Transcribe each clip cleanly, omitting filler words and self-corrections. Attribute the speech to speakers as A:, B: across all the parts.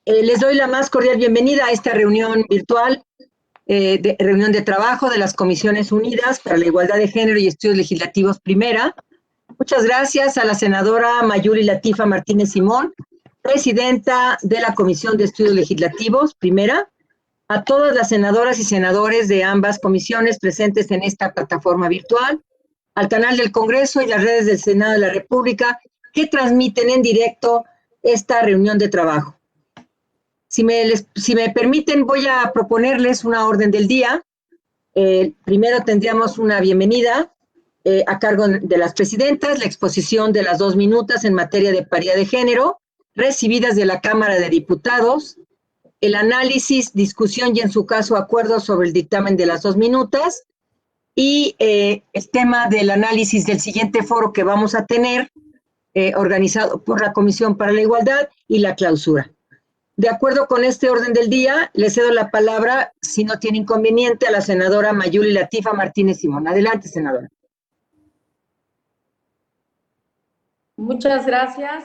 A: Les doy la más cordial bienvenida a esta reunión virtual, reunión de trabajo de las Comisiones Unidas para la Igualdad de Género y Estudios Legislativos Primera. Muchas gracias a la senadora Mayuli Latifa Martínez Simón, presidenta de la Comisión de Estudios Legislativos Primera, a todas las senadoras y senadores de ambas comisiones presentes en esta plataforma virtual, al canal del Congreso y las redes del Senado de la República que transmiten en directo esta reunión de trabajo. Si me permiten, voy a proponerles una orden del día. Primero tendríamos una bienvenida a cargo de las presidentas, la exposición de las 2 minutas en materia de paridad de género, recibidas de la Cámara de Diputados, el análisis, discusión y en su caso acuerdo sobre el dictamen de las 2 minutas y el tema del análisis del siguiente foro que vamos a tener, organizado por la Comisión para la Igualdad y la clausura. De acuerdo con este orden del día, le cedo la palabra, si no tiene inconveniente, a la senadora Mayuli Latifa Martínez Simón. Adelante, senadora.
B: Muchas gracias.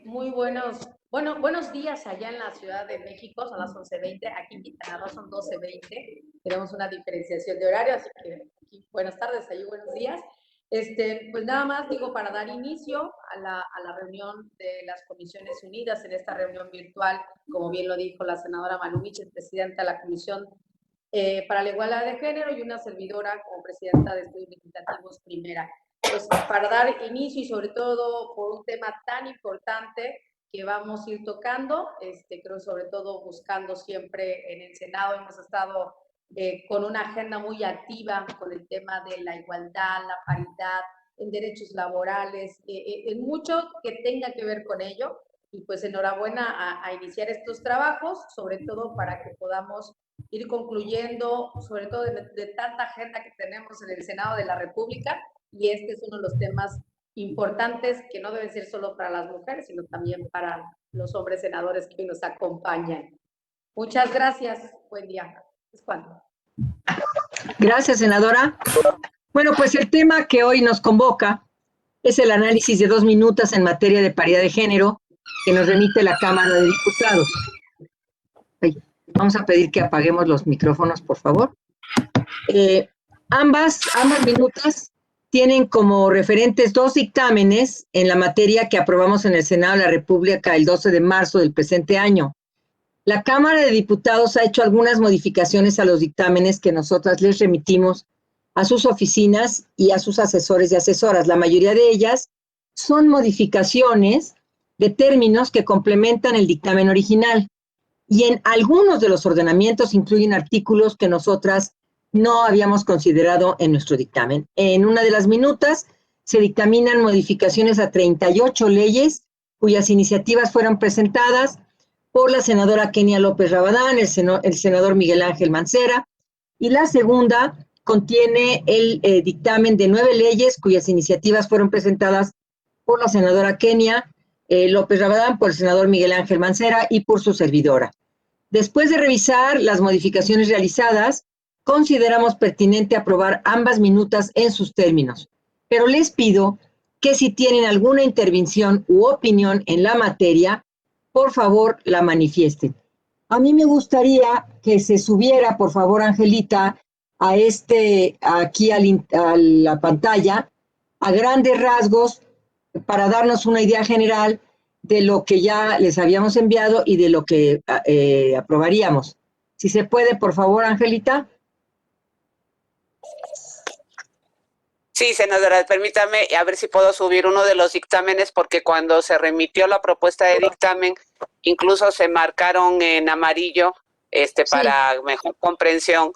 B: Buenos días allá en la Ciudad de México, son las 11:20, aquí en Quintana Roo son 12:20, tenemos una diferenciación de horario, así que aquí, buenas tardes, allí buenos días. Pues nada más digo, para dar inicio a la reunión de las Comisiones Unidas, en esta reunión virtual, como bien lo dijo la senadora Manu Michel, presidenta de la Comisión para la Igualdad de Género, y una servidora como presidenta de Estudios Legislativos Primera. Pues para dar inicio y sobre todo por un tema tan importante que vamos a ir tocando, creo sobre todo buscando siempre en el Senado, hemos estado con una agenda muy activa con el tema de la igualdad, la paridad, en derechos laborales, en mucho que tenga que ver con ello, y pues enhorabuena a iniciar estos trabajos, sobre todo para que podamos ir concluyendo, sobre todo de tanta agenda que tenemos en el Senado de la República, y este es uno de los temas importantes que no deben ser solo para las mujeres, sino también para los hombres senadores que nos acompañan. Muchas gracias. Buen día. ¿Es cuándo?
A: Gracias, senadora. Bueno, pues el tema que hoy nos convoca es el análisis de 2 minutos en materia de paridad de género que nos remite la Cámara de Diputados. Vamos a pedir que apaguemos los micrófonos, por favor. Ambas minutas tienen como referentes 2 dictámenes en la materia que aprobamos en el Senado de la República el 12 de marzo del presente año. La Cámara de Diputados ha hecho algunas modificaciones a los dictámenes que nosotras les remitimos a sus oficinas y a sus asesores y asesoras. La mayoría de ellas son modificaciones de términos que complementan el dictamen original, y en algunos de los ordenamientos incluyen artículos que nosotras no habíamos considerado en nuestro dictamen. En una de las minutas se dictaminan modificaciones a 38 leyes cuyas iniciativas fueron presentadas por la senadora Kenia López Rabadán, el senador Miguel Ángel Mancera, y la segunda contiene el dictamen de 9 leyes cuyas iniciativas fueron presentadas por la senadora Kenia López Rabadán, por el senador Miguel Ángel Mancera y por su servidora. Después de revisar las modificaciones realizadas, consideramos pertinente aprobar ambas minutas en sus términos, pero les pido que si tienen alguna intervención u opinión en la materia, por favor la manifiesten. A mí me gustaría que se subiera, por favor, Angelita, aquí a la pantalla, a grandes rasgos, para darnos una idea general de lo que ya les habíamos enviado y de lo que aprobaríamos. Si se puede, por favor, Angelita.
C: Sí, senadora, permítame a ver si puedo subir uno de los dictámenes, porque cuando se remitió la propuesta de dictamen, incluso se marcaron en amarillo, para mejor comprensión,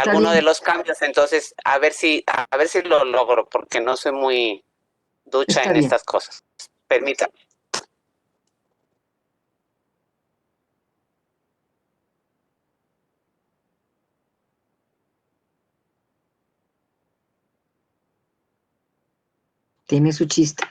C: algunos de los cambios. Entonces, a ver si lo logro, porque no soy muy ducha en estas cosas. Permítame.
A: Tiene su chiste.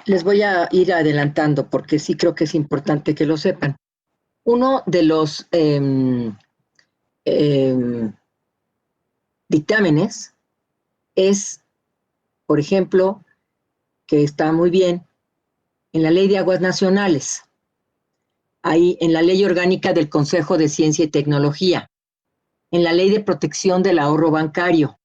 A: Les voy a ir adelantando porque sí creo que es importante que lo sepan. Uno de los dictámenes es, por ejemplo, que está muy bien, en la Ley de Aguas Nacionales, ahí en la Ley Orgánica del Consejo de Ciencia y Tecnología, en la Ley de Protección del Ahorro Bancario,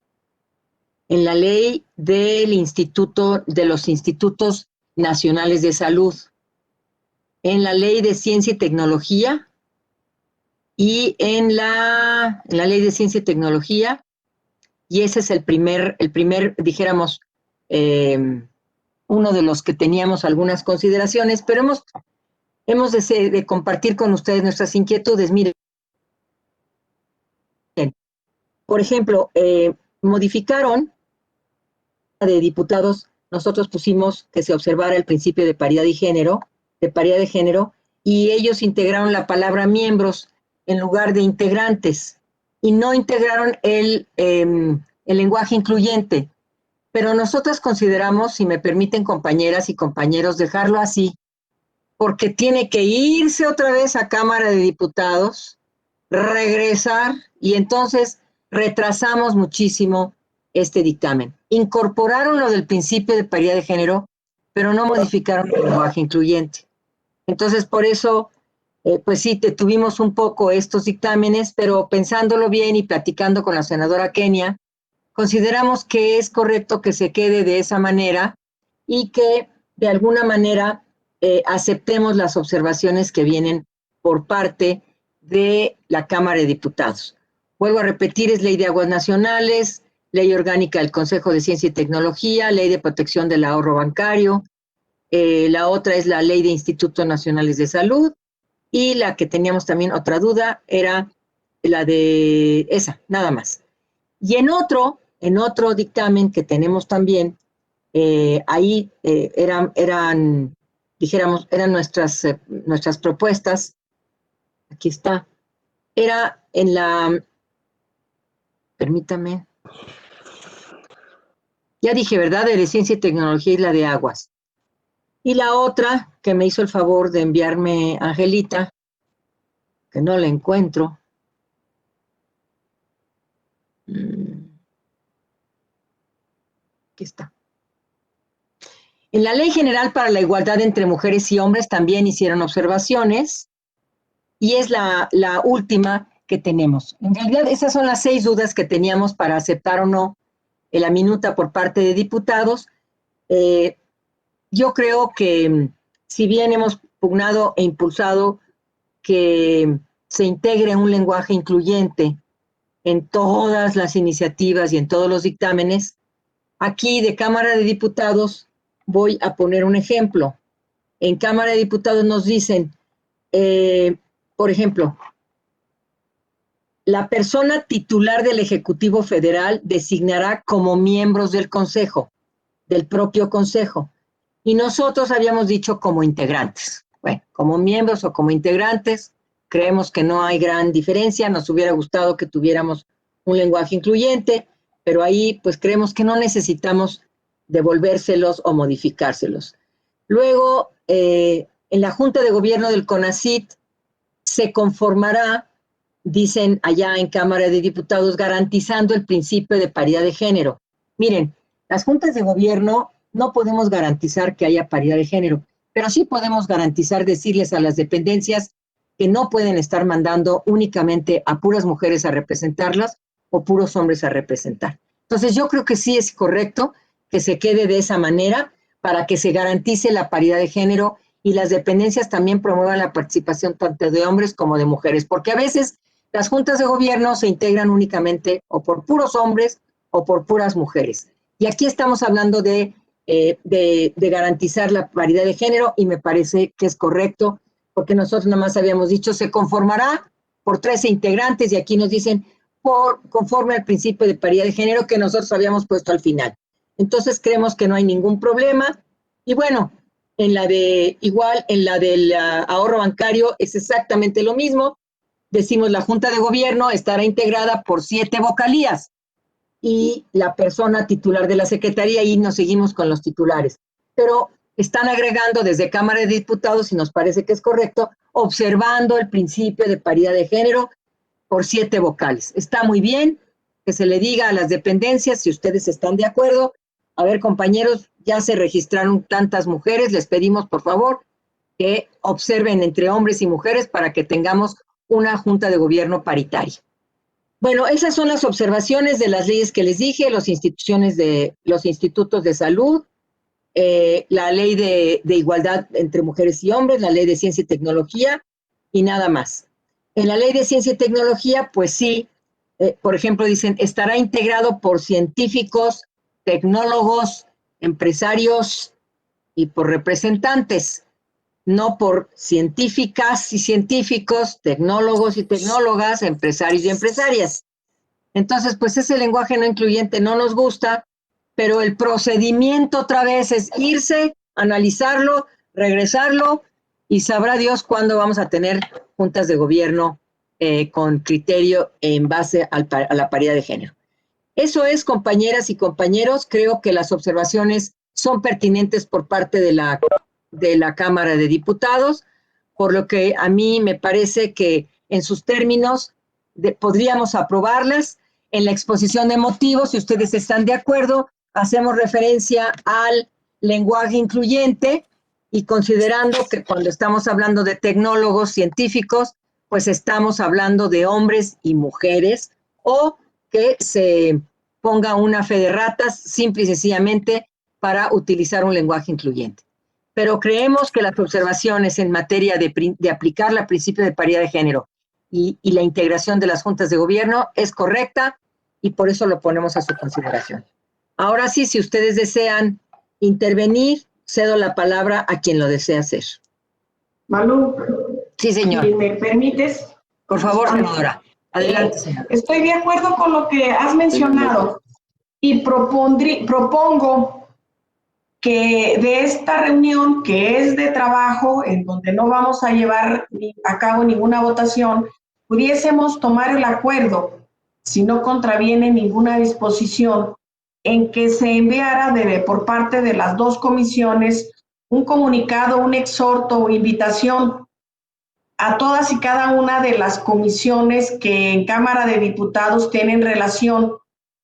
A: en la Ley del Instituto, de los Institutos Nacionales de Salud, en la Ley de Ciencia y Tecnología y en la Ley de Ciencia y Tecnología, y ese es el primer dijéramos, uno de los que teníamos algunas consideraciones, pero hemos de compartir con ustedes nuestras inquietudes. Miren, por ejemplo, modificaron de diputados, nosotros pusimos que se observara el principio de paridad de género, y ellos integraron la palabra miembros en lugar de integrantes, y no integraron el lenguaje incluyente. Pero nosotros consideramos, si me permiten, compañeras y compañeros, dejarlo así, porque tiene que irse otra vez a Cámara de Diputados, regresar, y entonces retrasamos muchísimo este dictamen. Incorporaron lo del principio de paridad de género, pero no modificaron el lenguaje incluyente. Entonces, por eso, pues sí, tuvimos un poco estos dictámenes, pero pensándolo bien y platicando con la senadora Kenia, consideramos que es correcto que se quede de esa manera y que de alguna manera aceptemos las observaciones que vienen por parte de la Cámara de Diputados. Vuelvo a repetir, es Ley de Aguas Nacionales, Ley Orgánica del Consejo de Ciencia y Tecnología, Ley de Protección del Ahorro Bancario, la otra es la Ley de Institutos Nacionales de Salud, y la que teníamos también otra duda era la de esa, nada más. Y en otro dictamen que tenemos también, ahí eran nuestras propuestas. Aquí está. Era en la, permítame, ya dije, ¿verdad? De Ciencia y Tecnología y la de Aguas. Y la otra que me hizo el favor de enviarme Angelita, que no la encuentro. Aquí está. En la Ley General para la Igualdad entre Mujeres y Hombres también hicieron observaciones, y es la última que tenemos. En realidad, esas son las 6 dudas que teníamos para aceptar o no la minuta por parte de diputados. Yo creo que, si bien hemos pugnado e impulsado que se integre un lenguaje incluyente en todas las iniciativas y en todos los dictámenes, aquí de Cámara de Diputados voy a poner un ejemplo. En Cámara de Diputados nos dicen, por ejemplo, la persona titular del Ejecutivo Federal designará como miembros del Consejo, del propio Consejo, y nosotros habíamos dicho como integrantes. Bueno, como miembros o como integrantes, creemos que no hay gran diferencia, nos hubiera gustado que tuviéramos un lenguaje incluyente, pero ahí pues creemos que no necesitamos devolvérselos o modificárselos. Luego, en la Junta de Gobierno del CONACYT se conformará, dicen allá en Cámara de Diputados, garantizando el principio de paridad de género. Miren, las juntas de gobierno no podemos garantizar que haya paridad de género, pero sí podemos garantizar, decirles a las dependencias que no pueden estar mandando únicamente a puras mujeres a representarlas o puros hombres a representar. Entonces yo creo que sí es correcto que se quede de esa manera para que se garantice la paridad de género y las dependencias también promuevan la participación tanto de hombres como de mujeres, porque a veces las juntas de gobierno se integran únicamente o por puros hombres o por puras mujeres. Y aquí estamos hablando de garantizar la paridad de género, y me parece que es correcto, porque nosotros nada más habíamos dicho se conformará por 13 integrantes, y aquí nos dicen conforme al principio de paridad de género que nosotros habíamos puesto al final. Entonces creemos que no hay ningún problema. Y bueno, en la del ahorro bancario es exactamente lo mismo. Decimos la Junta de Gobierno estará integrada por 7 vocalías y la persona titular de la Secretaría, y nos seguimos con los titulares. Pero están agregando desde Cámara de Diputados, y nos parece que es correcto, observando el principio de paridad de género por 7 vocales. Está muy bien, que se le diga a las dependencias si ustedes están de acuerdo. A ver, compañeros, ya se registraron tantas mujeres, les pedimos por favor que observen entre hombres y mujeres para que tengamos una junta de gobierno paritaria. Bueno, esas son las observaciones de las leyes que les dije, los institutos de salud, la ley de igualdad entre mujeres y hombres, la ley de ciencia y tecnología y nada más. En la ley de ciencia y tecnología, pues sí, por ejemplo, dicen, estará integrado por científicos, tecnólogos, empresarios y por representantes, no por científicas y científicos, tecnólogos y tecnólogas, empresarios y empresarias. Entonces, pues ese lenguaje no incluyente no nos gusta, pero el procedimiento otra vez es irse, analizarlo, regresarlo y sabrá Dios cuándo vamos a tener juntas de gobierno con criterio en base a la paridad de género. Eso es, compañeras y compañeros, creo que las observaciones son pertinentes por parte de la Cámara de Diputados, por lo que a mí me parece que en sus términos podríamos aprobarlas. En la exposición de motivos, si ustedes están de acuerdo, hacemos referencia al lenguaje incluyente y considerando que cuando estamos hablando de tecnólogos científicos, pues estamos hablando de hombres y mujeres, o que se ponga una fe de ratas simple y sencillamente para utilizar un lenguaje incluyente. Pero creemos que las observaciones en materia de aplicar el principio de paridad de género y la integración de las juntas de gobierno es correcta y por eso lo ponemos a su consideración. Ahora sí, si ustedes desean intervenir, cedo la palabra a quien lo desea hacer.
D: Malú.
A: Sí, señor.
D: Si me permites.
A: Por favor, senadora. Adelante, señora.
D: Estoy de acuerdo con lo que has mencionado y propongo que de esta reunión, que es de trabajo, en donde no vamos a llevar a cabo ninguna votación, pudiésemos tomar el acuerdo, si no contraviene ninguna disposición, en que se enviara por parte de las dos comisiones un comunicado, un exhorto o invitación a todas y cada una de las comisiones que en Cámara de Diputados tienen relación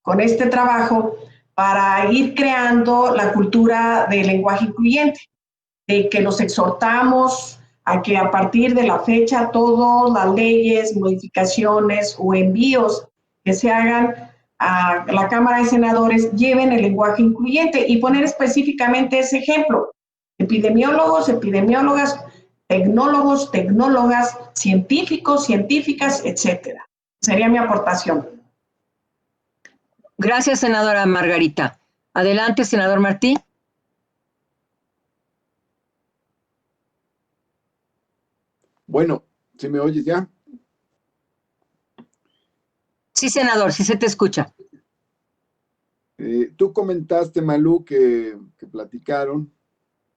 D: con este trabajo para ir creando la cultura del lenguaje incluyente, de que los exhortamos a que a partir de la fecha todas las leyes, modificaciones o envíos que se hagan a la Cámara de Senadores lleven el lenguaje incluyente y poner específicamente ese ejemplo. Epidemiólogos, epidemiólogas, tecnólogos, tecnólogas, científicos, científicas, etcétera. Sería mi aportación.
A: Gracias, senadora Margarita. Adelante, senador Martí.
E: Bueno, ¿sí me oyes ya?
A: Sí, senador, sí se te escucha.
E: Tú comentaste, Malú, que platicaron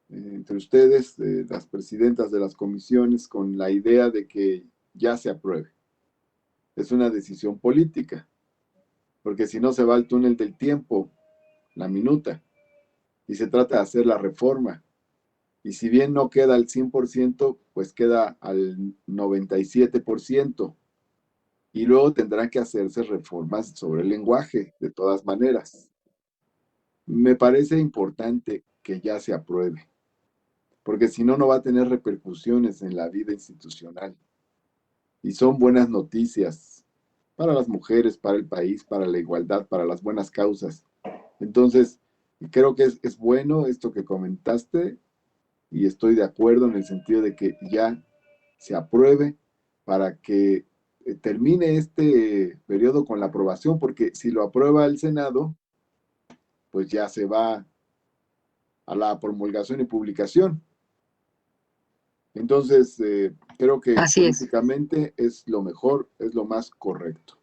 E: entre ustedes, las presidentas de las comisiones, con la idea de que ya se apruebe. Es una decisión política, porque si no se va al túnel del tiempo, la minuta, y se trata de hacer la reforma. Y si bien no queda al 100%, pues queda al 97%. Y luego tendrán que hacerse reformas sobre el lenguaje, de todas maneras. Me parece importante que ya se apruebe, porque si no, no va a tener repercusiones en la vida institucional. Y son buenas noticias para las mujeres, para el país, para la igualdad, para las buenas causas. Entonces, creo que es bueno esto que comentaste y estoy de acuerdo en el sentido de que ya se apruebe para que termine este periodo con la aprobación, porque si lo aprueba el Senado, pues ya se va a la promulgación y publicación. Entonces, creo que políticamente es lo mejor, es lo más correcto.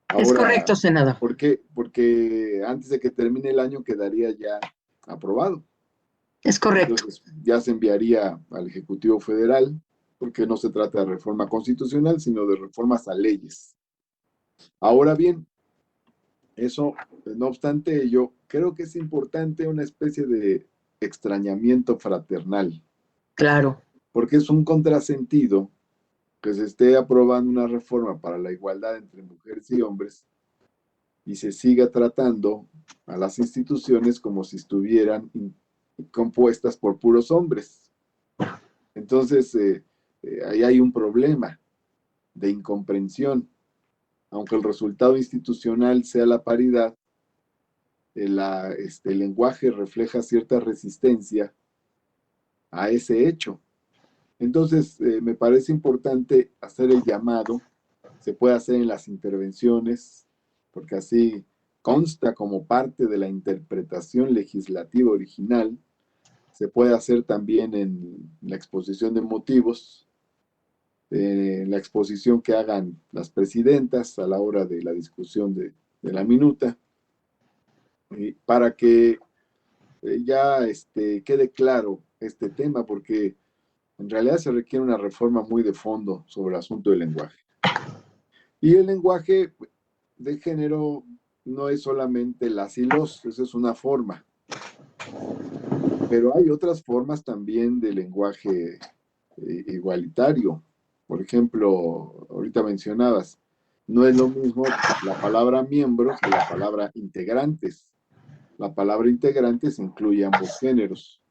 E: Ahora,
A: es correcto, senador.
E: ¿por qué? Porque antes de que termine el año quedaría ya aprobado.
A: Es correcto.
E: Entonces, ya se enviaría al Ejecutivo Federal, porque no se trata de reforma constitucional, sino de reformas a leyes. Ahora bien, eso, no obstante, yo creo que es importante una especie de extrañamiento fraternal.
A: Claro.
E: Porque es un contrasentido que se esté aprobando una reforma para la igualdad entre mujeres y hombres y se siga tratando a las instituciones como si estuvieran compuestas por puros hombres. Entonces, ahí hay un problema de incomprensión. Aunque el resultado institucional sea la paridad, el lenguaje refleja cierta resistencia a ese hecho. Entonces, me parece importante hacer el llamado, se puede hacer en las intervenciones, porque así consta como parte de la interpretación legislativa original, se puede hacer también en la exposición de motivos, en la exposición que hagan las presidentas a la hora de la discusión de la minuta, para que ya quede claro este tema, porque en realidad se requiere una reforma muy de fondo sobre el asunto del lenguaje. Y el lenguaje de género no es solamente las y los, esa es una forma. Pero hay otras formas también de lenguaje igualitario. Por ejemplo, ahorita mencionabas, no es lo mismo la palabra miembros que la palabra integrantes. La palabra integrantes incluye ambos géneros.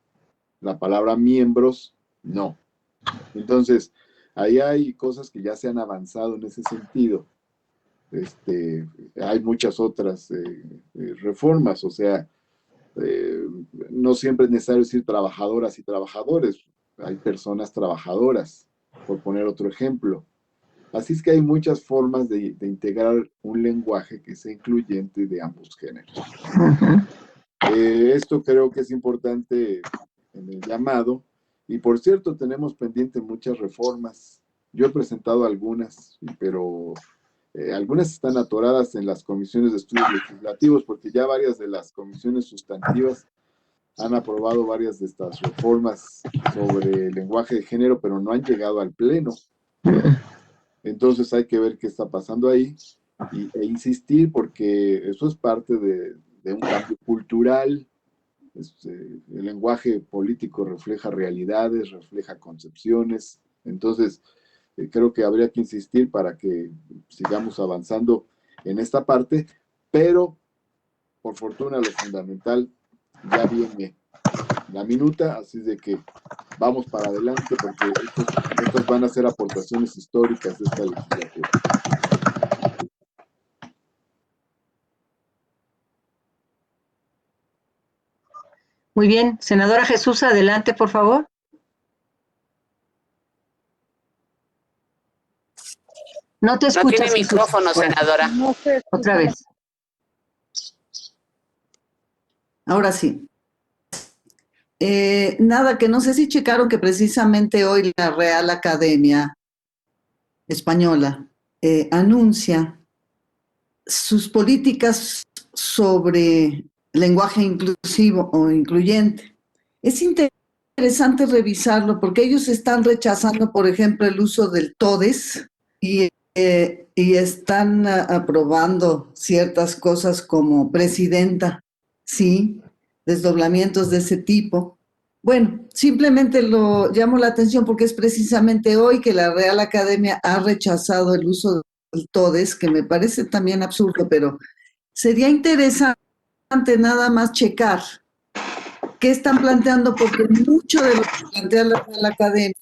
E: La palabra miembros, no. Entonces, ahí hay cosas que ya se han avanzado en ese sentido. Hay muchas otras reformas, o sea, no siempre es necesario decir trabajadoras y trabajadores. Hay personas trabajadoras, por poner otro ejemplo. Así es que hay muchas formas de integrar un lenguaje que sea incluyente de ambos géneros. Esto creo que es importante en el llamado. Y por cierto, tenemos pendientes muchas reformas. Yo he presentado algunas, pero algunas están atoradas en las comisiones de estudios legislativos, porque ya varias de las comisiones sustantivas han aprobado varias de estas reformas sobre el lenguaje de género, pero no han llegado al pleno. Entonces hay que ver qué está pasando ahí e insistir, porque eso es parte de un cambio cultural. El lenguaje político refleja realidades, refleja concepciones. Entonces, creo que habría que insistir para que sigamos avanzando en esta parte, pero por fortuna lo fundamental ya viene la minuta, así de que vamos para adelante, porque estas van a ser aportaciones históricas de esta legislatura.
A: Muy bien. Senadora Jesús, adelante, por favor. No te escuchas,
C: No tiene
A: Jesús.
C: micrófono,
A: Bueno,
C: senadora.
A: otra vez.
F: Ahora sí. Nada, que no sé si checaron que precisamente hoy la Real Academia Española anuncia sus políticas sobre lenguaje inclusivo o incluyente. Es interesante revisarlo porque ellos están rechazando, por ejemplo, el uso del todes y están aprobando ciertas cosas como presidenta, sí, desdoblamientos de ese tipo. Bueno, simplemente lo llamo la atención porque es precisamente hoy que la Real Academia ha rechazado el uso del todes, que me parece también absurdo, pero sería interesante nada más checar qué están planteando, porque mucho de lo que plantea la Real Academia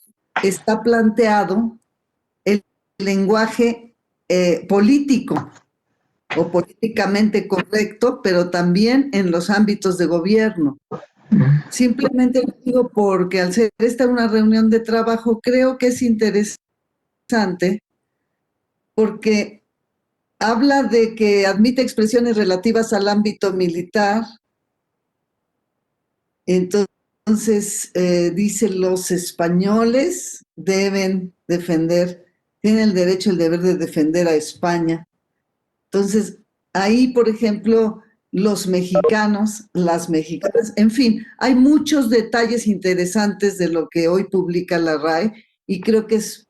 F: está planteado el lenguaje político o políticamente correcto, pero también en los ámbitos de gobierno. Simplemente lo digo porque al ser esta una reunión de trabajo, creo que es interesante porque habla de que admite expresiones relativas al ámbito militar. Entonces, dice, los españoles deben defender, tienen el derecho, el deber de defender a España. Entonces, ahí, por ejemplo, los mexicanos, las mexicanas, en fin, hay muchos detalles interesantes de lo que hoy publica la RAE y creo que es,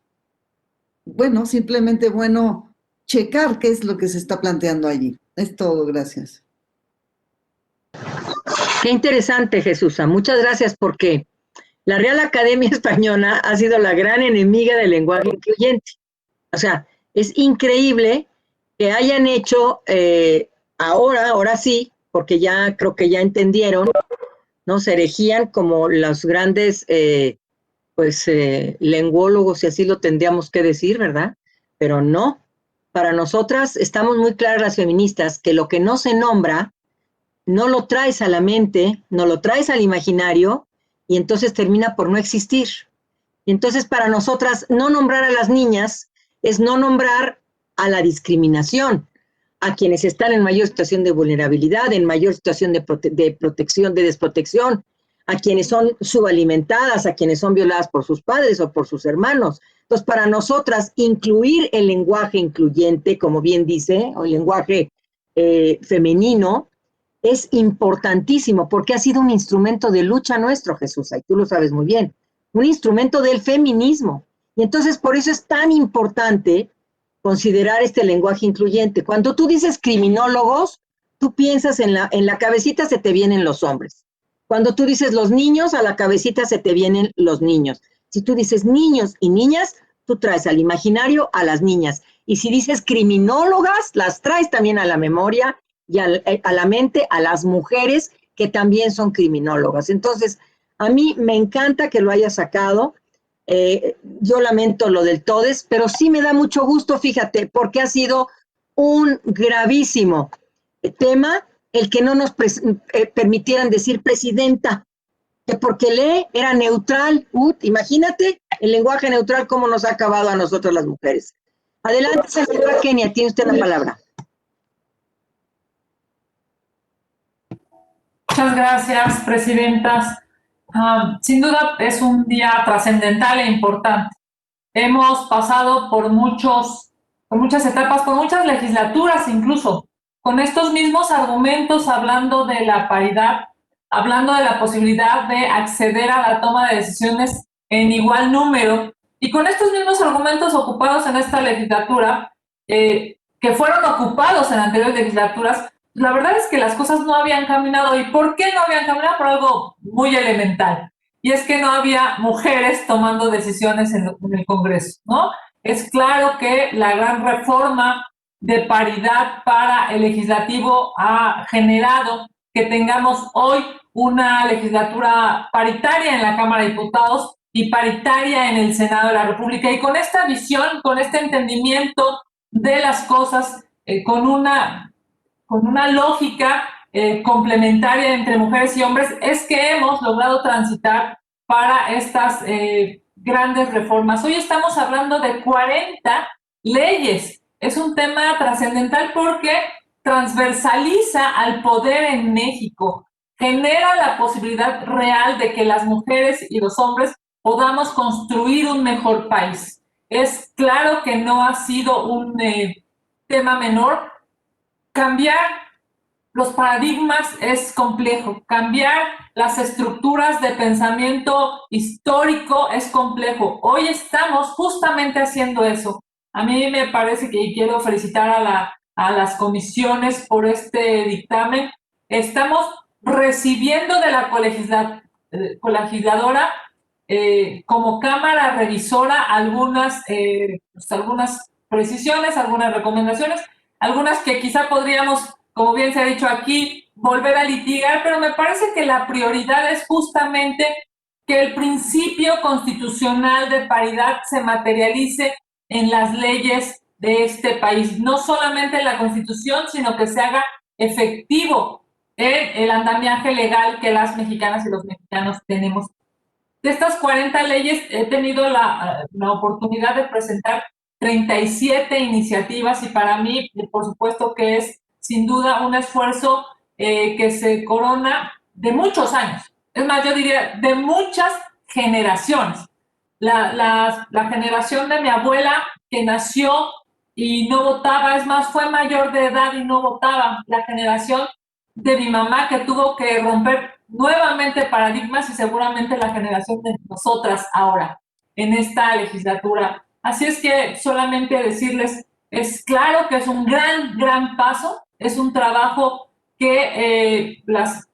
F: bueno, simplemente bueno checar qué es lo que se está planteando allí. Es todo, gracias.
A: Qué interesante, Jesús. Muchas gracias, porque la Real Academia Española ha sido la gran enemiga del lenguaje incluyente. O sea, es increíble que hayan hecho ahora sí, porque ya creo que ya entendieron, ¿no? Se erigían como los grandes, lenguólogos, si así lo tendríamos que decir, ¿verdad? Pero no. Para nosotras estamos muy claras las feministas que lo que no se nombra, no lo traes a la mente, no lo traes al imaginario y entonces termina por no existir. Y entonces para nosotras no nombrar a las niñas es no nombrar a la discriminación, a quienes están en mayor situación de vulnerabilidad, en mayor situación de protección, de desprotección, a quienes son subalimentadas, a quienes son violadas por sus padres o por sus hermanos. Entonces, para nosotras, incluir el lenguaje incluyente, como bien dice, o el lenguaje femenino, es importantísimo porque ha sido un instrumento de lucha nuestro, Jesús, y tú lo sabes muy bien, un instrumento del feminismo. Y entonces, por eso es tan importante considerar este lenguaje incluyente. Cuando tú dices criminólogos, tú piensas en la cabecita se te vienen los hombres. Cuando tú dices los niños, a la cabecita se te vienen los niños. Si tú dices niños y niñas, tú traes al imaginario a las niñas. Y si dices criminólogas, las traes también a la memoria y a la mente a las mujeres que también son criminólogas. Entonces, a mí me encanta que lo hayas sacado. Yo lamento lo del TODES, pero sí me da mucho gusto, fíjate, porque ha sido un gravísimo tema el que no nos permitieran decir presidenta, que porque lee era neutral. Imagínate el lenguaje neutral cómo nos ha acabado a nosotros las mujeres. Adelante, señora Kenia, tiene usted la palabra.
G: Muchas gracias, presidentas. Sin duda es un día trascendental e importante. Hemos pasado por muchas etapas, por muchas legislaturas incluso, con estos mismos argumentos hablando de la paridad, hablando de la posibilidad de acceder a la toma de decisiones en igual número, y con estos mismos argumentos ocupados en esta legislatura, que fueron ocupados en anteriores legislaturas. La verdad es que las cosas no habían caminado. ¿Y por qué no habían caminado? Por algo muy elemental. Y es que no había mujeres tomando decisiones en el Congreso, ¿no? Es claro que la gran reforma de paridad para el legislativo ha generado que tengamos hoy una legislatura paritaria en la Cámara de Diputados y paritaria en el Senado de la República. Y con esta visión, con este entendimiento de las cosas, con una lógica complementaria entre mujeres y hombres, es que hemos logrado transitar para estas grandes reformas. Hoy estamos hablando de 40 leyes. Es un tema trascendental porque transversaliza al poder en México, genera la posibilidad real de que las mujeres y los hombres podamos construir un mejor país. Es claro que no ha sido un tema menor. Cambiar los paradigmas es complejo. Cambiar las estructuras de pensamiento histórico es complejo. Hoy estamos justamente haciendo eso. A mí me parece que quiero felicitar a las comisiones por este dictamen. Estamos recibiendo de la colegisladora como Cámara Revisora algunas precisiones, algunas recomendaciones, algunas que quizá podríamos, como bien se ha dicho aquí, volver a litigar, pero me parece que la prioridad es justamente que el principio constitucional de paridad se materialice en las leyes de este país, no solamente en la Constitución, sino que se haga efectivo en el andamiaje legal que las mexicanas y los mexicanos tenemos. De estas 40 leyes he tenido la oportunidad de presentar 37 iniciativas y para mí, por supuesto que es sin duda un esfuerzo que se corona de muchos años. Es más, yo diría de muchas generaciones. La generación de mi abuela que nació y no votaba, es más, fue mayor de edad y no votaba. La generación de mi mamá que tuvo que romper nuevamente paradigmas y seguramente la generación de nosotras ahora en esta legislatura. Así es que solamente decirles, es claro que es un gran paso, es un trabajo que las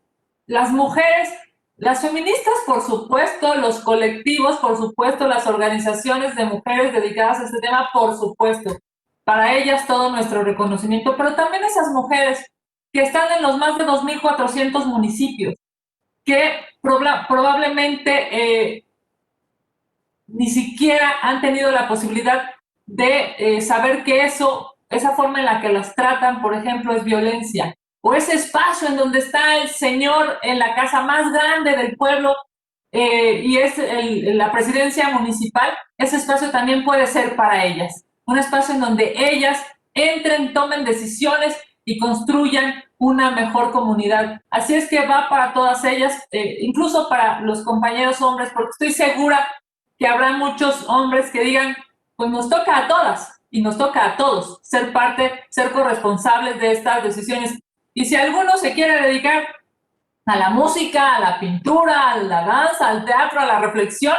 G: mujeres, las feministas, por supuesto, los colectivos, por supuesto, las organizaciones de mujeres dedicadas a este tema, por supuesto, para ellas todo nuestro reconocimiento, pero también esas mujeres que están en los más de 2.400 municipios, que probablemente ni siquiera han tenido la posibilidad de saber que esa forma en la que las tratan, por ejemplo, es violencia. O ese espacio en donde está el señor en la casa más grande del pueblo y es la presidencia municipal, ese espacio también puede ser para ellas. Un espacio en donde ellas entren, tomen decisiones y construyan una mejor comunidad. Así es que va para todas ellas, incluso para los compañeros hombres, porque estoy segura que habrá muchos hombres que digan, pues nos toca a todas y nos toca a todos ser parte, ser corresponsables de estas decisiones. Y si alguno se quiere dedicar a la música, a la pintura, a la danza, al teatro, a la reflexión,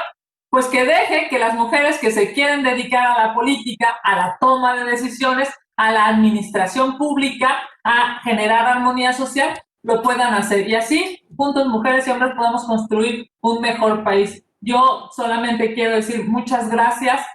G: pues que deje que las mujeres que se quieren dedicar a la política, a la toma de decisiones, a la administración pública, a generar armonía social, lo puedan hacer. Y así, juntos, mujeres y hombres, podemos construir un mejor país. Yo solamente quiero decir muchas gracias,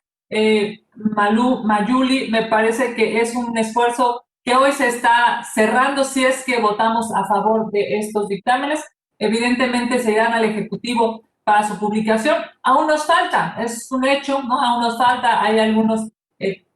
G: Mayuli, me parece que es un esfuerzo que hoy se está cerrando si es que votamos a favor de estos dictámenes. Evidentemente se irán al Ejecutivo para su publicación. Aún nos falta, es un hecho, ¿no? Aún nos falta, hay algunos,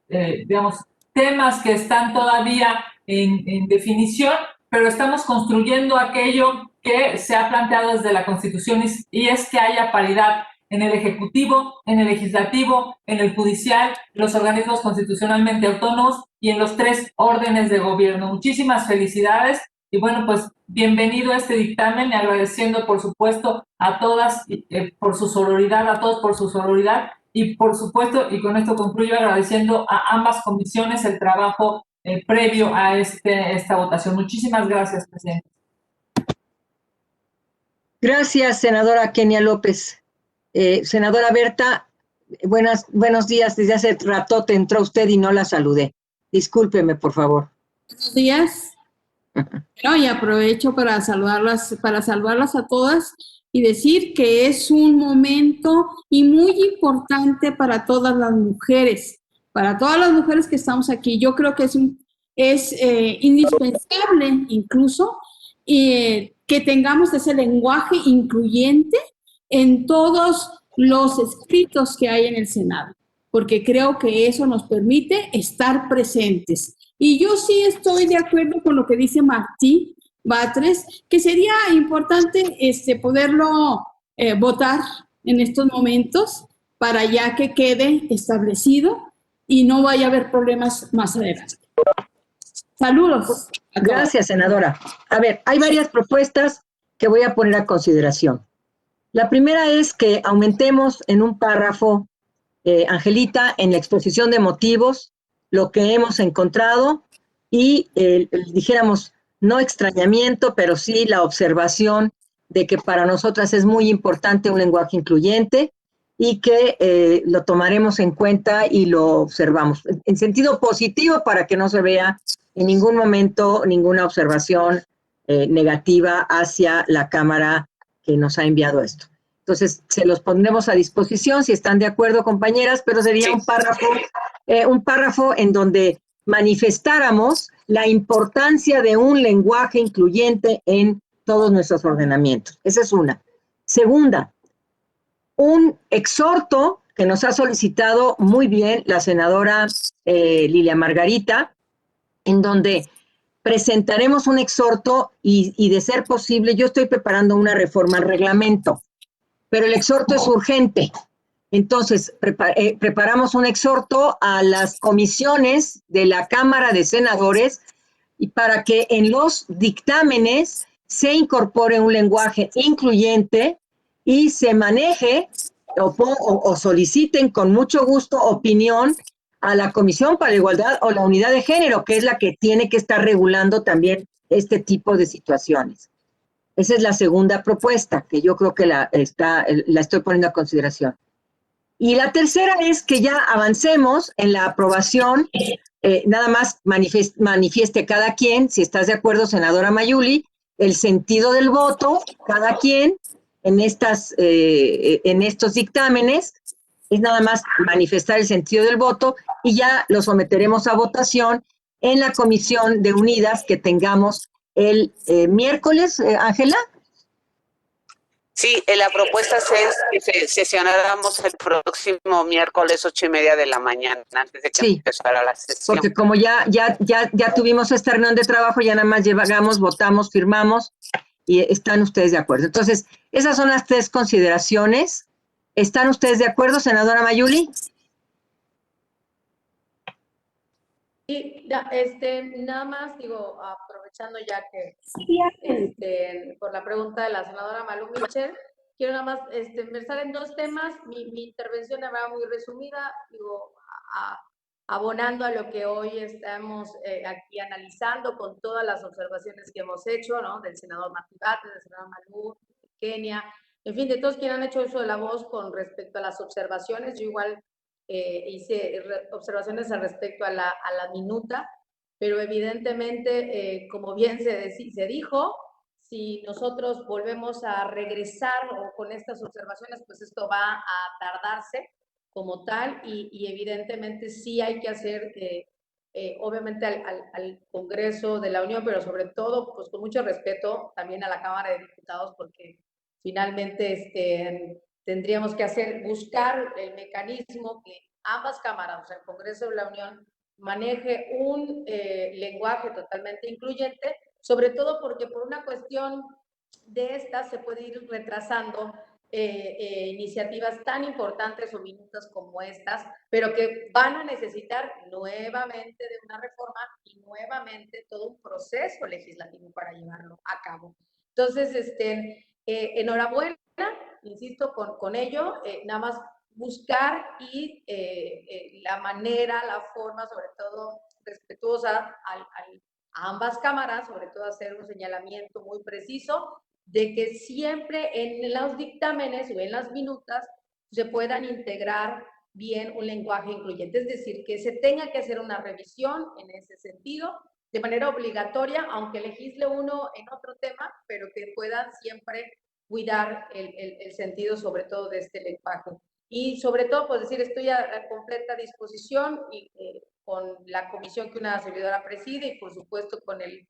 G: digamos, temas que están todavía en definición, pero estamos construyendo aquello que se ha planteado desde la Constitución y es que haya paridad en el Ejecutivo, en el Legislativo, en el Judicial, los organismos constitucionalmente autónomos y en los 3 órdenes de gobierno. Muchísimas felicidades y bueno, pues bienvenido a este dictamen y agradeciendo por supuesto a todas por su sororidad, a todos por su sororidad y por supuesto, y con esto concluyo, agradeciendo a ambas comisiones el trabajo previo a esta votación. Muchísimas gracias, presidente.
A: Gracias, senadora Kenia López. Senadora Berta, buenos días. Desde hace rato te entró usted y no la saludé. Discúlpeme, por favor.
H: Buenos días. Bueno, y aprovecho para saludarlas a todas y decir que es un momento y muy importante para todas las mujeres que estamos aquí. Yo creo que es indispensable incluso que tengamos ese lenguaje incluyente en todos los escritos que hay en el Senado, porque creo que eso nos permite estar presentes. Y yo sí estoy de acuerdo con lo que dice Martí Batres, que sería importante poderlo votar en estos momentos para ya que quede establecido y no vaya a haber problemas más adelante. Saludos.
A: Gracias, senadora. A ver, hay varias propuestas que voy a poner a consideración. La primera es que aumentemos en un párrafo, Angelita, en la exposición de motivos, lo que hemos encontrado y dijéramos, no extrañamiento, pero sí la observación de que para nosotras es muy importante un lenguaje incluyente y que lo tomaremos en cuenta y lo observamos en sentido positivo para que no se vea en ningún momento ninguna observación negativa hacia la Cámara que nos ha enviado esto. Entonces, se los pondremos a disposición si están de acuerdo, compañeras, pero sería un párrafo en donde manifestáramos la importancia de un lenguaje incluyente en todos nuestros ordenamientos. Esa es una. Segunda, un exhorto que nos ha solicitado muy bien la senadora Lilia Margarita, en donde presentaremos un exhorto y de ser posible, yo estoy preparando una reforma al reglamento, pero el exhorto es urgente. Entonces, preparamos un exhorto a las comisiones de la Cámara de Senadores y para que en los dictámenes se incorpore un lenguaje incluyente y se maneje o soliciten con mucho gusto opinión a la Comisión para la Igualdad o la Unidad de Género, que es la que tiene que estar regulando también este tipo de situaciones. Esa es la segunda propuesta, que yo creo que la estoy poniendo a consideración. Y la tercera es que ya avancemos en la aprobación, nada más manifieste cada quien, si estás de acuerdo, senadora Mayuli, el sentido del voto, cada quien en estos dictámenes, es nada más manifestar el sentido del voto y ya lo someteremos a votación en la comisión de unidas que tengamos el miércoles, Ángela.
C: Sí, la propuesta es que sesionáramos el próximo miércoles 8:30 de la mañana, antes de que
A: Sí,
C: empezara la sesión.
A: porque como ya tuvimos esta reunión de trabajo, ya nada más llegamos, votamos, firmamos y están ustedes de acuerdo. Entonces, esas son las 3 consideraciones. ¿Están ustedes de acuerdo, senadora Mayuli?
B: Y nada más digo, aprovechando ya que por la pregunta de la senadora Malú Mitchell, quiero nada más versar en 2 temas. Mi intervención era muy resumida, digo, abonando a lo que hoy estamos aquí analizando con todas las observaciones que hemos hecho, ¿no? Del senador Matibate, del senador Malú, de Kenia, en fin, de todos quienes han hecho uso de la voz con respecto a las observaciones. Yo igual hice observaciones al respecto a la minuta, pero evidentemente, como bien se dijo, si nosotros volvemos a regresar o con estas observaciones, pues esto va a tardarse como tal y evidentemente sí hay que hacer, obviamente al Congreso de la Unión, pero sobre todo pues con mucho respeto también a la Cámara de Diputados, porque finalmente tendríamos que buscar el mecanismo que ambas cámaras, o sea, el Congreso de la Unión, maneje un lenguaje totalmente incluyente, sobre todo porque por una cuestión de estas se puede ir retrasando iniciativas tan importantes o minutas como estas, pero que van a necesitar nuevamente de una reforma y nuevamente todo un proceso legislativo para llevarlo a cabo. Entonces, enhorabuena, insisto, con ello, nada más buscar y la manera, la forma, sobre todo respetuosa a ambas cámaras, sobre todo hacer un señalamiento muy preciso de que siempre en los dictámenes o en las minutas se puedan integrar bien un lenguaje incluyente, es decir, que se tenga que hacer una revisión en ese sentido, de manera obligatoria, aunque legisle uno en otro tema, pero que puedan siempre cuidar el sentido, sobre todo, de este lenguaje. Y sobre todo, pues decir, estoy a completa disposición y con la comisión que una servidora preside y por supuesto con el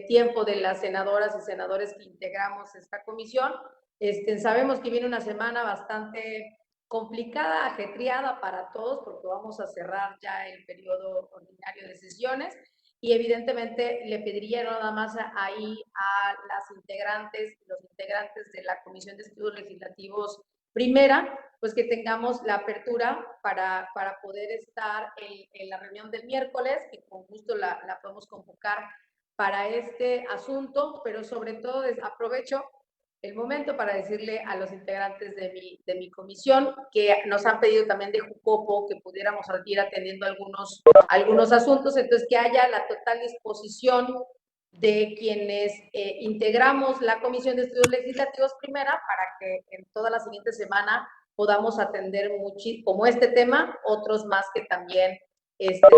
B: tiempo de las senadoras y senadores que integramos esta comisión. Sabemos que viene una semana bastante complicada, ajetreada para todos, porque vamos a cerrar ya el periodo ordinario de sesiones y evidentemente le pediría nada más ahí a los integrantes de la Comisión de Estudios Legislativos primera, pues que tengamos la apertura para poder estar en la reunión del miércoles, que con gusto la podemos convocar para este asunto, pero sobre todo aprovecho el momento para decirle a los integrantes de mi comisión que nos han pedido también de Jucopo que pudiéramos ir atendiendo algunos asuntos, entonces que haya la total disposición de quienes integramos la Comisión de Estudios Legislativos primera para que en toda la siguiente semana podamos atender como este tema, otros más que también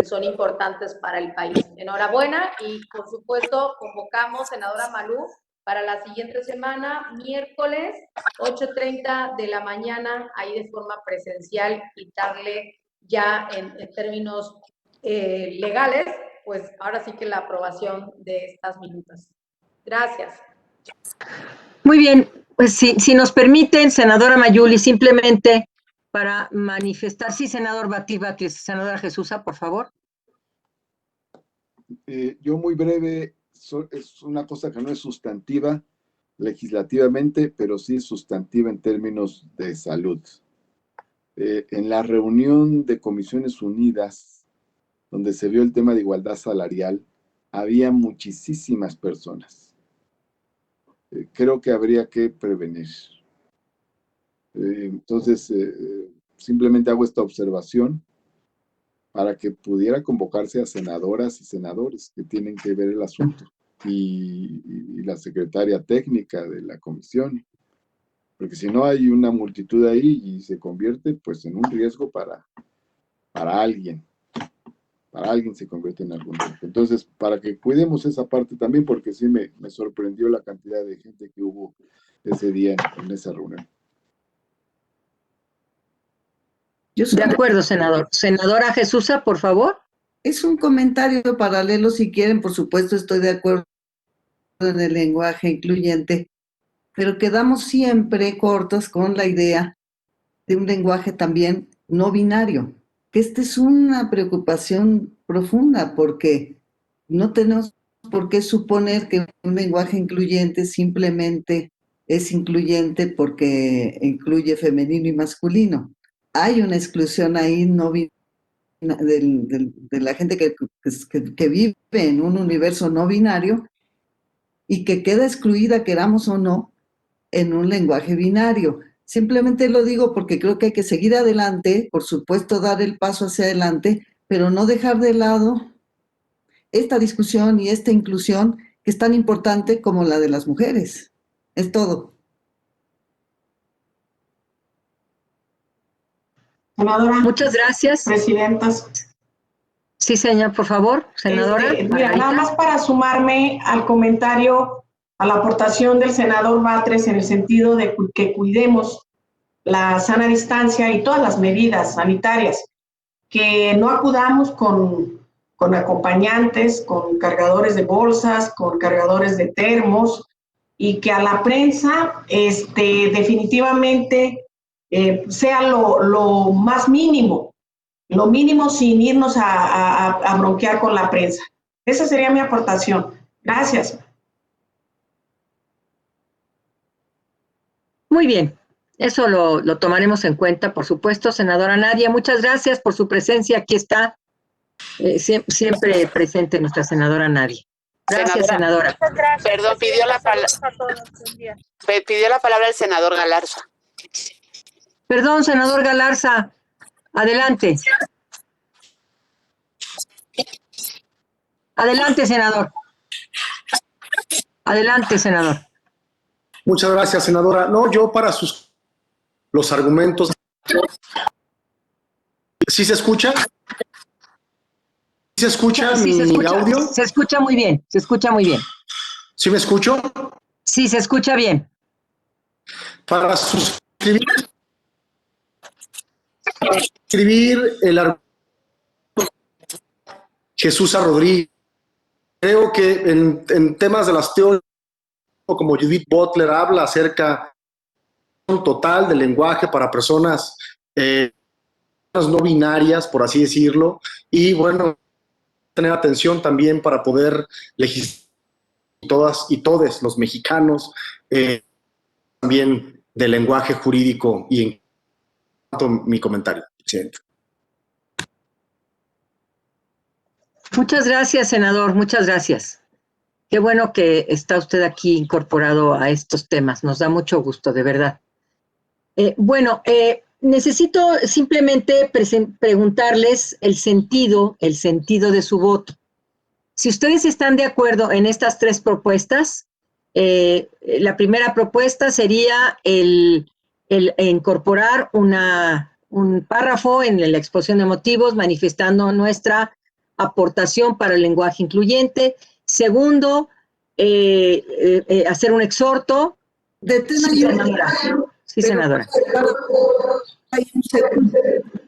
B: son importantes para el país. Enhorabuena y, por supuesto, convocamos, senadora Malú, para la siguiente semana, miércoles, 8:30 de la mañana, ahí de forma presencial y darle ya en términos legales, pues ahora sí que la aprobación de estas minutas. Gracias.
A: Muy bien, pues si nos permiten, senadora Mayuli, simplemente para manifestar, sí, senador Batibati, senadora Jesusa, por favor.
E: Yo muy breve, es una cosa que no es sustantiva legislativamente, pero sí es sustantiva en términos de salud. En la reunión de Comisiones Unidas, donde se vio el tema de igualdad salarial, había muchísimas personas. Creo que habría que prevenir. Entonces, simplemente hago esta observación para que pudiera convocarse a senadoras y senadores que tienen que ver el asunto y la secretaria técnica de la comisión, porque si no hay una multitud ahí y se convierte pues en un riesgo para alguien se convierte en algún riesgo. Entonces, para que cuidemos esa parte también, porque sí me sorprendió la cantidad de gente que hubo ese día en esa reunión.
A: De acuerdo, senador. Senadora Jesusa, por favor.
F: Es un comentario paralelo, si quieren, por supuesto, estoy de acuerdo en el lenguaje incluyente, pero quedamos siempre cortos con la idea de un lenguaje también no binario. Esta es una preocupación profunda porque no tenemos por qué suponer que un lenguaje incluyente simplemente es incluyente porque incluye femenino y masculino. Hay una exclusión ahí no binaria de la gente que vive en un universo no binario y que queda excluida, queramos o no, en un lenguaje binario. Simplemente lo digo porque creo que hay que seguir adelante, por supuesto dar el paso hacia adelante, pero no dejar de lado esta discusión y esta inclusión que es tan importante como la de las mujeres. Es todo.
D: Senadora.
A: Muchas gracias.
D: Presidentas.
A: Sí, señor, por favor, senadora.
D: Mira, nada más para sumarme al comentario, a la aportación del senador Batres en el sentido de que cuidemos la sana distancia y todas las medidas sanitarias, que no acudamos con acompañantes, con cargadores de bolsas, con cargadores de termos, y que a la prensa definitivamente sea lo más mínimo, lo mínimo sin irnos a bronquear con la prensa. Esa sería mi aportación. Gracias.
A: Muy bien, eso lo tomaremos en cuenta, por supuesto, senadora Nadia. Muchas gracias por su presencia. Aquí está, siempre presente nuestra senadora Nadia. Gracias, senadora.
C: Gracias, perdón, pidió la palabra el senador Galarza.
A: Perdón, senador Galarza. Adelante. Adelante, senador. Adelante, senador.
I: Muchas gracias, senadora. No, yo para los argumentos. ¿Sí se escucha? ¿Sí se escucha mi audio?
A: Se escucha muy bien, se escucha muy bien.
I: ¿Sí me escucho?
A: Sí, se escucha bien.
I: Para escribir el argumento Jesús Rodríguez, creo que en temas de las teorías, como Judith Butler habla acerca de un total del lenguaje para personas no binarias, por así decirlo, y bueno, tener atención también para poder legislar todas y todos los mexicanos también del lenguaje jurídico y en cuanto a mi comentario, presidente.
A: Muchas gracias, senador, muchas gracias. Qué bueno que está usted aquí incorporado a estos temas, nos da mucho gusto, de verdad. Necesito simplemente preguntarles el sentido de su voto. Si ustedes están de acuerdo en estas tres propuestas, la primera propuesta sería el incorporar un párrafo en la exposición de motivos manifestando nuestra aportación para el lenguaje incluyente. Segundo, hacer un exhorto. Sí, senadora.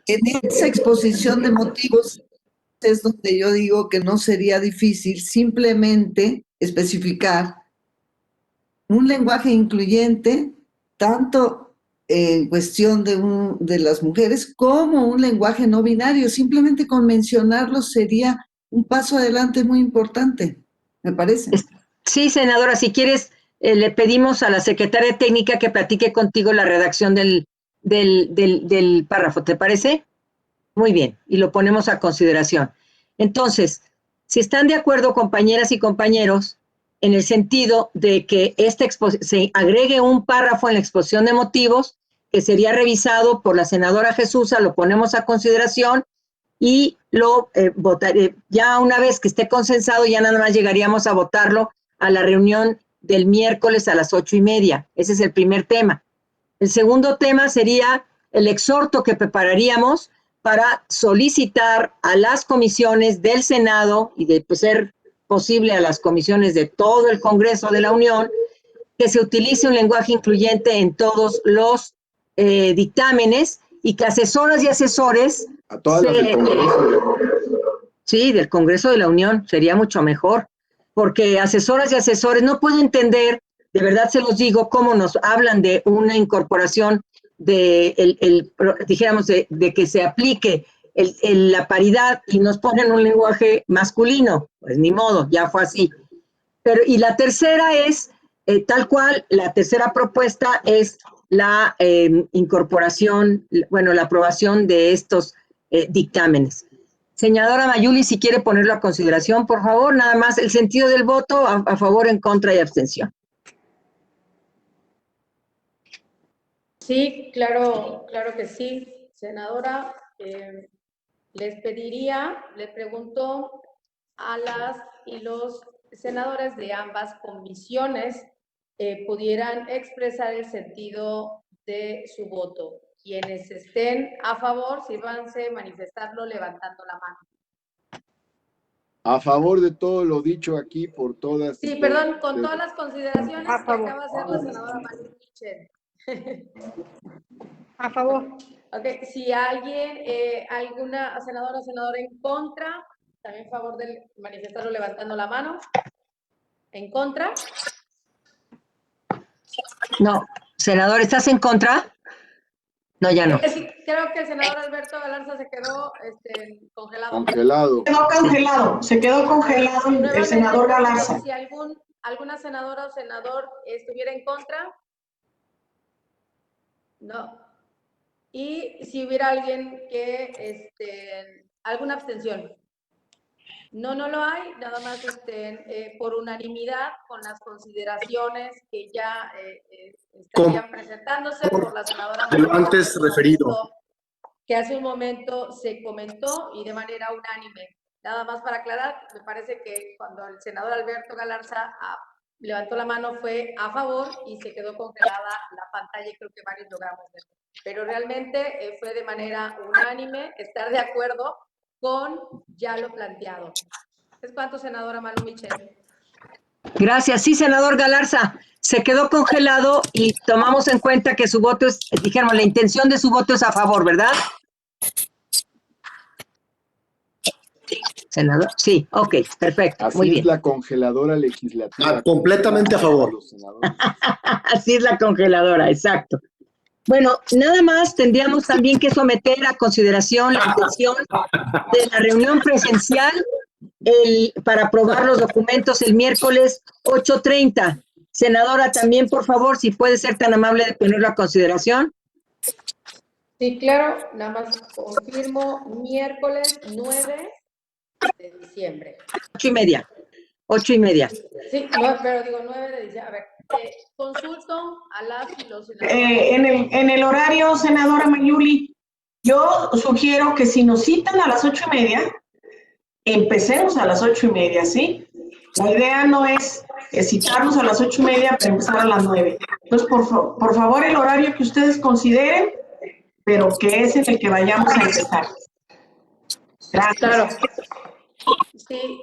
F: En esa exposición de motivos es donde yo digo que no sería difícil simplemente especificar un lenguaje incluyente, tanto en cuestión de las mujeres como un lenguaje no binario. Simplemente con mencionarlo sería un paso adelante muy importante, me parece.
A: Sí, senadora, si quieres, le pedimos a la secretaria técnica que platique contigo la redacción del párrafo, ¿te parece? Muy bien, y lo ponemos a consideración. Entonces, si están de acuerdo, compañeras y compañeros, en el sentido de que se agregue un párrafo en la exposición de motivos que sería revisado por la senadora Jesús, lo ponemos a consideración y lo votaré. Ya una vez que esté consensado, ya nada más llegaríamos a votarlo a la reunión del miércoles a las 8:30. Ese es el primer tema. El segundo tema sería el exhorto que prepararíamos para solicitar a las comisiones del Senado y de ser posible a las comisiones de todo el Congreso de la Unión que se utilice un lenguaje incluyente en todos los dictámenes y que asesoras y asesores
E: a todas las del Congreso.
A: Sí, del Congreso de la Unión, sería mucho mejor. porque asesoras y asesores no puedo entender, de verdad se los digo, cómo nos hablan de una incorporación dijéramos, de que se aplique la paridad y nos ponen un lenguaje masculino. Pues ni modo, ya fue así. Pero, y la tercera es, tal cual, la tercera propuesta es la incorporación, bueno, la aprobación de estos dictámenes. Senadora Mayuli, si quiere ponerlo a consideración, por favor, nada más el sentido del voto, a favor, en contra y abstención.
B: Sí, claro, claro que sí, senadora. Les pregunto a las y los senadores de ambas comisiones pudieran expresar el sentido de su voto. Quienes estén a favor, sírvanse manifestarlo levantando la mano.
E: A favor de todo lo dicho aquí por todas.
B: Sí, perdón, con todas las consideraciones que acaba de hacer la senadora Malu Michel.
J: A favor.
B: Ok, si alguien, alguna senadora o senador en contra, también a favor de manifestarlo levantando la mano. ¿En contra?
A: No, senador, ¿estás en contra? No, ya no.
B: Creo que el senador Alberto Galarza se quedó congelado.
E: Congelado.
D: Se quedó congelado el senador Galarza.
B: Si alguna senadora o senador estuviera en contra. No. Y si hubiera alguien que, alguna abstención. No, no lo hay, nada más por unanimidad con las consideraciones que ya estarían presentándose por la senadora.
I: De lo antes referido.
B: Que hace un momento se comentó y de manera unánime. Nada más para aclarar, me parece que cuando el senador Alberto Galarza levantó la mano fue a favor y se quedó congelada la pantalla y creo que varios logramos verlo. Pero realmente fue de manera unánime estar de acuerdo con ya lo planteado. ¿Es cuánto, senadora Malu Michel?
A: Gracias. Sí, senador Galarza, se quedó congelado y tomamos en cuenta que su voto es, dijéramos, la intención de su voto es a favor, ¿verdad? Senador, sí, ok, perfecto,
E: Así
A: muy bien.
E: es la congeladora legislativa.
I: Completamente a favor.
A: Así es la congeladora, exacto. Bueno, nada más tendríamos también que someter a consideración la intención de la reunión presencial para aprobar los documentos el miércoles 8:30. Senadora, también, por favor, si puede ser tan amable de ponerlo a consideración.
B: Sí, claro, nada más confirmo, miércoles 9 de diciembre.
A: 8:30. 8:30.
B: Sí, no, pero digo 9 de diciembre. A ver, consulto a las y los senadores.
D: En el horario, senadora Mayuli, yo sugiero que si nos citan a las 8:30, empecemos a las 8:30, ¿sí? La idea no es citarnos a las 8:30 para empezar a las 9. Entonces, por favor, el horario que ustedes consideren, pero que es en el que vayamos a empezar. Gracias.
B: Claro. Sí,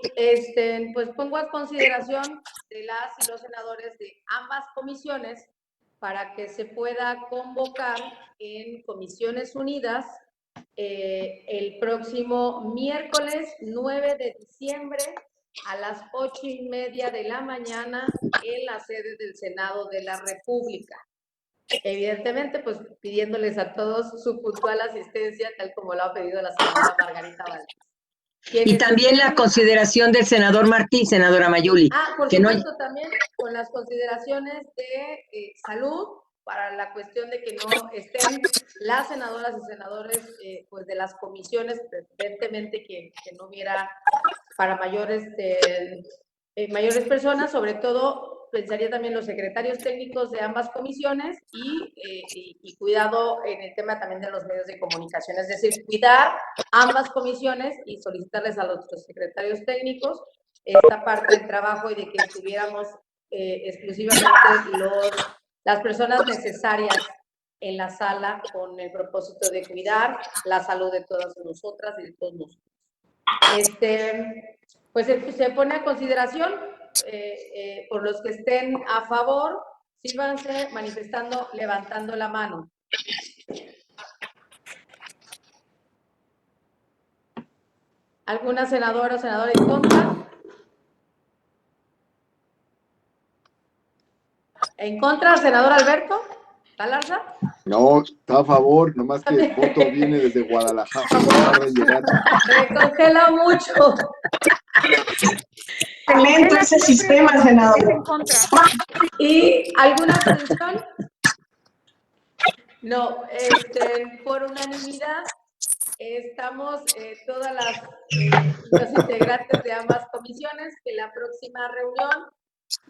B: pues pongo a consideración de las y los senadores de ambas comisiones para que se pueda convocar en Comisiones Unidas el próximo miércoles 9 de diciembre a las 8:30 de la mañana en la sede del Senado de la República. Evidentemente, pues pidiéndoles a todos su puntual asistencia, tal como lo ha pedido la senadora Margarita Valdés.
A: Y también la consideración del senador Martí, senadora Mayuli.
B: Por supuesto, también con las consideraciones de salud, para la cuestión de que no estén las senadoras y senadores pues de las comisiones, evidentemente que no hubiera para mayores personas, sobre todo pensaría también los secretarios técnicos de ambas comisiones y cuidado en el tema también de los medios de comunicación, es decir, cuidar ambas comisiones y solicitarles a los secretarios técnicos esta parte del trabajo y de que estuviéramos exclusivamente las personas necesarias en la sala con el propósito de cuidar la salud de todas nosotras y de todos nosotros. Pues se pone a consideración por los que estén a favor, sírvanse manifestando, levantando la mano. ¿Alguna senadora o senador en contra? ¿En contra, senador Alberto Galarza?
E: No, está a favor, nomás que el voto viene desde Guadalajara. Tarda en llegar.
B: Me congela mucho.
D: Excelente ese sistema, senador.
B: ¿Y alguna abstención? No, por unanimidad estamos todas los integrantes de ambas comisiones que la próxima reunión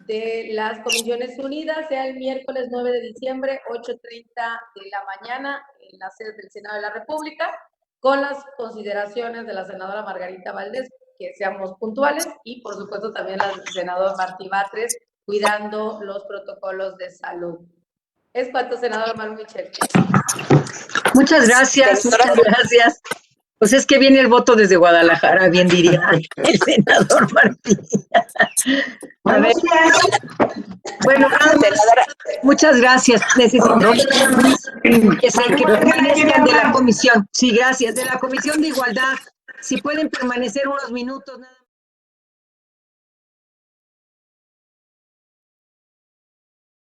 B: de las Comisiones Unidas sea el miércoles 9 de diciembre, 8:30 de la mañana, en la sede del Senado de la República, con las consideraciones de la senadora Margarita Valdés, que seamos puntuales, y por supuesto también la senadora Martí Batres, cuidando los protocolos de salud. Es cuanto, senador Maru Michel.
A: Muchas gracias, muchas gracias. Pues es que viene el voto desde Guadalajara, bien diría el senador Martí. A ver. Bueno, muchas gracias. Necesito que permanezcan de la comisión. Sí, gracias. De la Comisión de Igualdad, si pueden permanecer unos minutos. Nada.